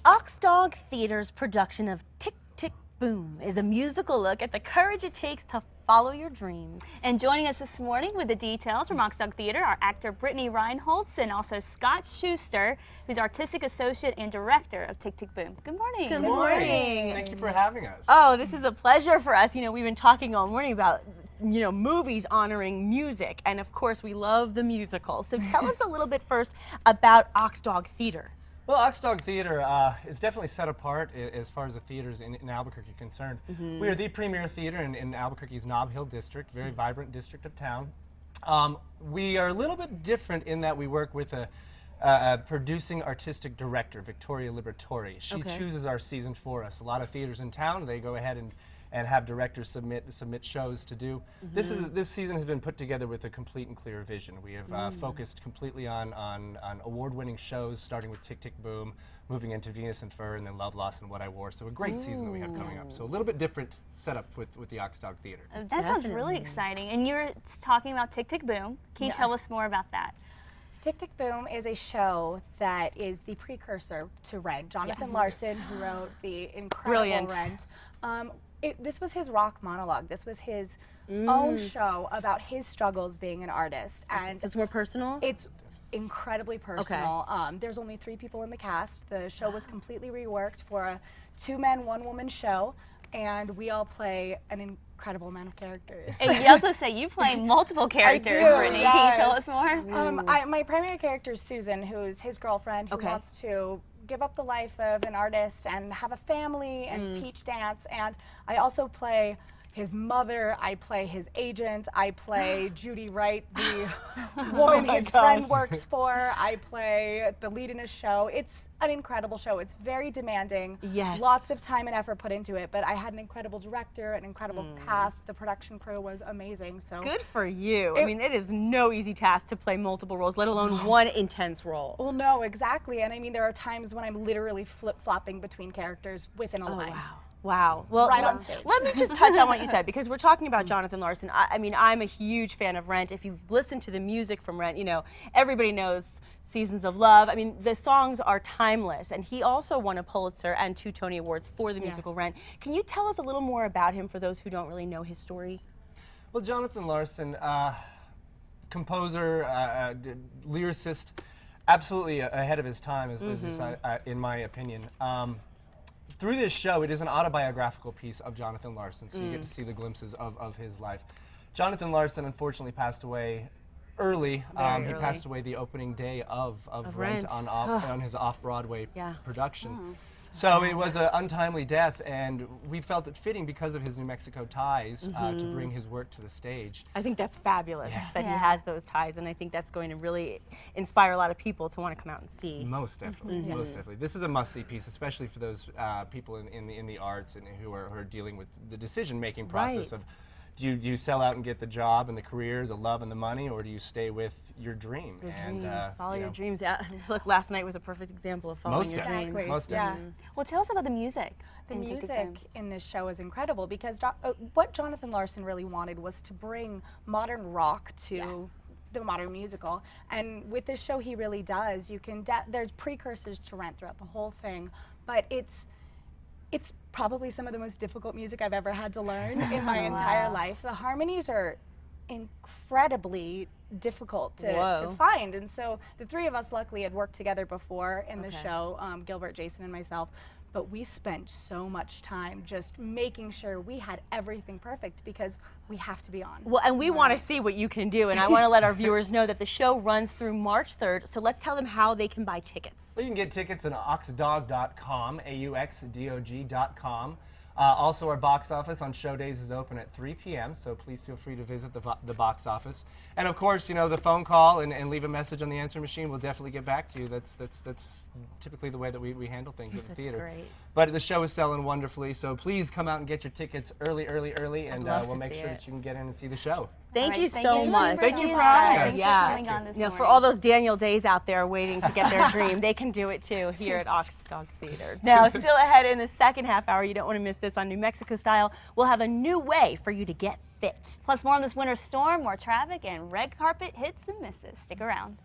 Aux Dog Theatre's production of Tick, Tick, Boom is a musical look at the courage it takes to follow your dreams. And joining us this morning with the details from Aux Dog Theatre are actor Brittany Reinholz and also Scott Schuster, who's artistic associate and director of Tick, Tick, Boom. Good morning. Good morning. Thank you for having us. Oh, this is a pleasure for us. You know, we've been talking all morning about movies honoring music, and of course we love the musical. So tell us a little bit first about Aux Dog Theatre. Well, Aux Dog Theatre is definitely set apart as far as the theaters in Albuquerque are concerned. We are the premier theater in Albuquerque's Nob Hill district, very vibrant district of town. We are a little bit different in that we work with a producing artistic director, Victoria Liberatore. She chooses our season for us. A lot of theaters in town, they go ahead and have directors submit shows to do. This season has been put together with a complete and clear vision. We have focused completely on award-winning shows, starting with Tick, Tick, Boom, moving into Venus and Fur, and then Love, Lost, and What I Wore. So a great season that we have coming up. So a little bit different setup with the Aux Dog Theatre. That sounds really exciting. And you're talking about Tick, Tick, Boom. Can you tell us more about that? Tick, Tick, Boom is a show that is the precursor to Rent. Jonathan Larson, who wrote the incredible Rent. This was his rock monologue. This was his own show about his struggles being an artist. And so it's more personal? It's incredibly personal. There's only 3 people in the cast. The show was completely reworked for a 2-man, 1-woman show, and we all play an incredible amount of characters. And you also say you play multiple characters, Brittany. Yes. Can you tell us more? My primary character is Susan, who's his girlfriend, who wants to give up the life of an artist and have a family and teach dance. And I also play his mother, I play his agent, I play Judy Wright, the woman his friend works for. I play the lead in his show. It's an incredible show. It's very demanding. Yes. Lots of time and effort put into it, but I had an incredible director, an incredible cast. The production crew was amazing. So good for you. I mean, it is no easy task to play multiple roles, let alone one intense role. Well, no, exactly. And I mean, there are times when I'm literally flip-flopping between characters within a line. Wow. Wow. Well, right on stage. Let me just touch on what you said, because we're talking about Jonathan Larson. I mean, I'm a huge fan of Rent. If you've listened to the music from Rent, you know, everybody knows Seasons of Love. I mean, the songs are timeless, and he also won a Pulitzer and 2 Tony Awards for the musical Rent. Can you tell us a little more about him for those who don't really know his story? Well, Jonathan Larson, composer, lyricist, absolutely ahead of his time, in my opinion. Through this show, it is an autobiographical piece of Jonathan Larson, so you get to see the glimpses of his life. Jonathan Larson unfortunately passed away early. He passed away the opening day of Rent on his off-Broadway production. So it was an untimely death, and we felt it fitting because of his New Mexico ties to bring his work to the stage. I think that's fabulous that he has those ties, and I think that's going to really inspire a lot of people to want to come out and see. Most definitely, most definitely. This is a must-see piece, especially for those people in the arts and who are dealing with the decision-making process of do you sell out and get the job and the career, the love and the money, or do you stay with your dream? Follow your dreams. Yeah. Look, last night was a perfect example of following your dreams. Most definitely. Well, tell us about the music. The music in this show is incredible because what Jonathan Larson really wanted was to bring modern rock to the modern musical, and with this show he really does. You can there's precursors to Rent throughout the whole thing, but it's probably some of the most difficult music I've ever had to learn in my entire life. The harmonies are incredibly difficult to find, and so the 3 of us luckily had worked together before in the show, Gilbert, Jason, and myself, but we spent so much time just making sure we had everything perfect because we have to be on. Well, and we want to see what you can do, and I want to let our viewers know that the show runs through March 3rd, so let's tell them how they can buy tickets. Well, you can get tickets at auxdog.com, AUXDOG.com. Also, our box office on show days is open at 3 p.m., so please feel free to visit the box office. And of course, you know, the phone call and leave a message on the answering machine, we'll definitely get back to you. That's typically the way that we handle things at the theater. Great. But the show is selling wonderfully, so please come out and get your tickets early, and we'll make sure that you can get in and see the show. Thank you so much. Thank you for having us. Thanks for coming on this morning. For all those Daniel Days out there waiting to get their dream, they can do it too here at Aux Dog Theatre. Now, still ahead in the second half hour, you don't want to miss this on New Mexico Style. We'll have a new way for you to get fit. Plus more on this winter storm, more traffic, and red carpet hits and misses. Stick around.